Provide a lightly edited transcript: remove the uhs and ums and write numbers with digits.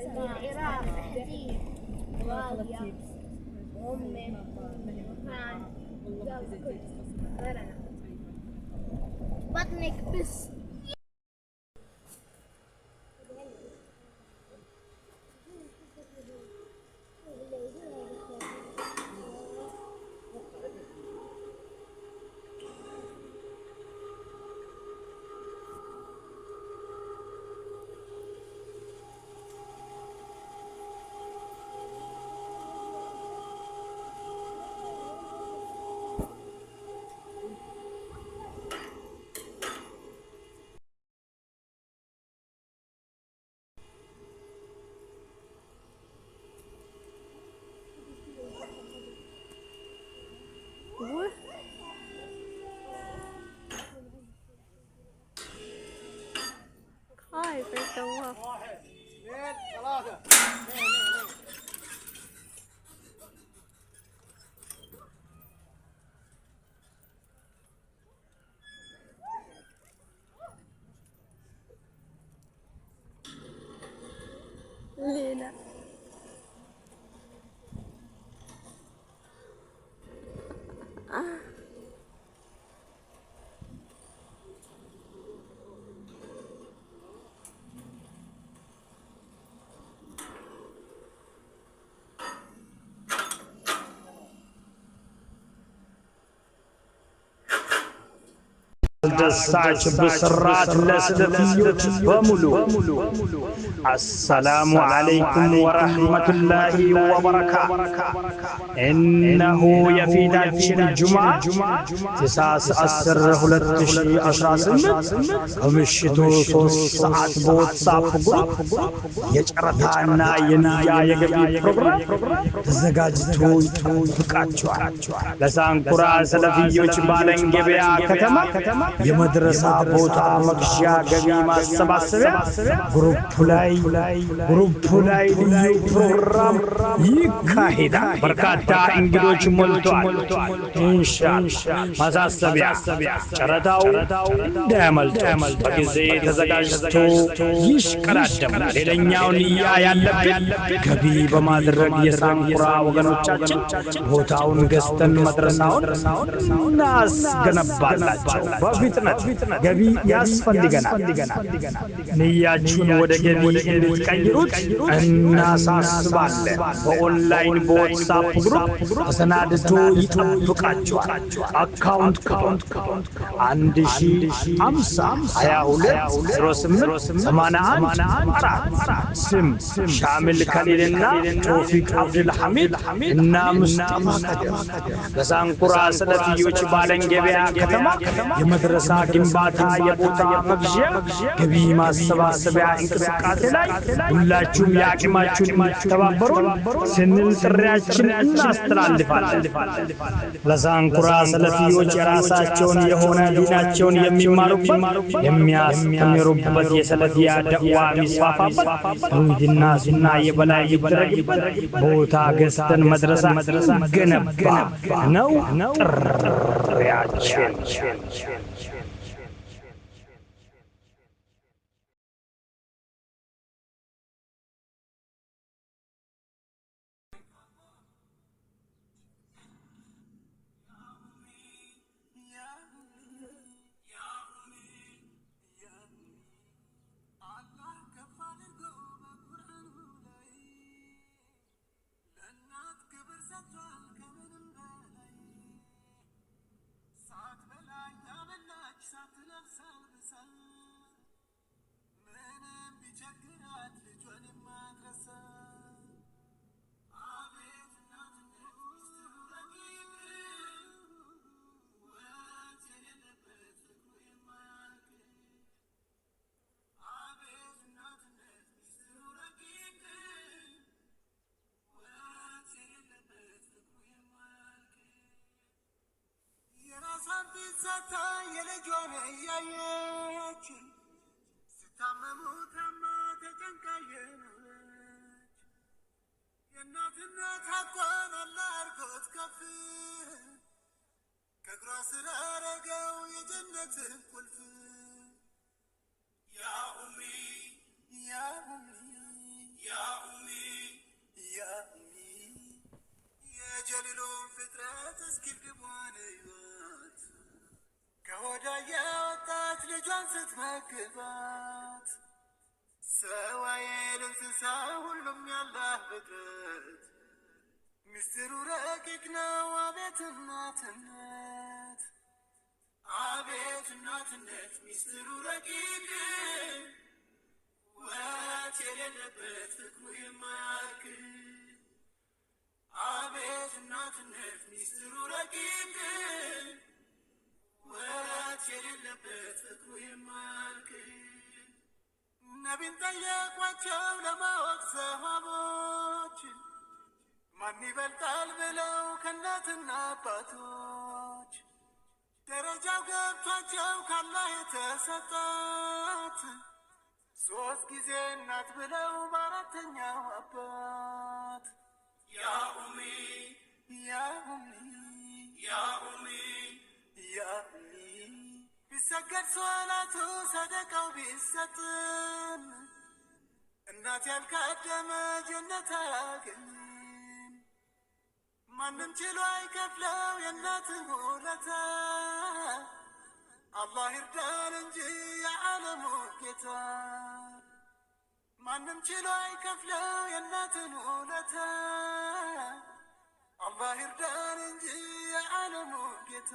العراق تهديد واقية وأمه كان غيرنا بطنك بس خايف الدواف. واحد اثنين ثلاثة. ليلى ደሳች ብስራት ለስለፊዮች በሙሉ السلام عليكم ورحمة الله وبركاته إنه يفيداتشن الجمعة تساس أسر 2018 ومشتو 3 ساعات بواتساب جروب يجرتانا ينيا يغبي بروجرام تزጋጅቶ ይጠብቃችኋል ለሳንኩራ ሰለፊዮች ባለንገበያ ከተማ የመድረሳ ቦታ መግዣ ገቢ ማሰባሰቢያ ግሩፕ ላይ ልዩ ፕሮግራም ይካሄዳል። በርካታ እንግዶች ሞልቷል። ኢንሻአላህ ማሳሰቢያ ጨረታው እንዳያመልጥ በጊዜ ተዘጋጅቶ ይሽቀዳደም። ሌላኛው ንያ ያለብን ገቢ በማድረግ የሳንኩራ ወገኖቻችን ቦታውን ገዝተን መድረሳውን እናስገነባላቸው። በፍጥነት ገቢ ያስፈልገናል። ንያችሁን ወደ ገቢ እንድትቀይሩት እናሳስባለን። በኦንላይን በዋትስአፕ ግሩፕ ተሰናድቶ ይጠብቃችኋል። አካውንት 1050 ስም ሻሚል ከሊልና ቶፊቅ አብዱልሐሚድ እና ሙስጠፋ ከደም በሳንኩራ ሰለፊዮች ባለንገበያ ከተማ የመድረሳ ግንባታ የቦታ መግዣ ገቢ ማሰባሰቢያ እንቅስቃሴ ላይ ሁላችሁም የአቅማችሁን እንድትተባበሩን ስንል ጥሪያችን እናስተላልፋለን። ለሳንኩራ ሰለፊዮች የራሳቸውን የሆነ ዲናቸውን የሚማሩበት የሚያስተምሩበት የሰለፊያ ደዕዋ የሚስፋፋበት ተውሂድና ሱና የበላይ ይደረግበት ቦታ ገዝተን መድረሳ ገነባ ነው ጥሪያችን። يا እስኪግቧን ይወት ከሆዷ የወጣች ልጇን ስትመግባት ሰው አይል እንስሳ ሁሉም ያላህ ፍጥረት ሚስጥሩ ረቂቅ ነው አቤት እናትነት አቤት እናትነት ሚስጥሩ ረቂቅ ወት የሌለበት ፍቅሩ የማያልቅ አቤት እናትነት ሚስጥሩ ረቂቅ ወት የሌለበት ፍቅሩ የማያልቅ ነቢን ጠየቋቸው ለማወቅ ሰሃቦች ማን ይበልጣል ብለው ከእናትና አባቶች ደረጃው ገብቷቸው ካላህ የተሰጣት 3 ጊዜ እናት ብለው በአራተኛው አባት ያ ኡሚ ያ ኡሚ ያ ኡሚ ያ ኡሚ ቢሰገድ ሶላቱ ሰደቃው ቢሰጥም እናት ያልካደመ ጀነት አያገኝም ማንም ችሎ አይከፍለው የእናትን ውለታ አላህ ይርዳን እንጂ የዓለሙ ጌታ ማንም ችሎ አይከፍለው የእናትን ውለታ አላህ ይርዳን እንጂ የዓለሙ ጌታ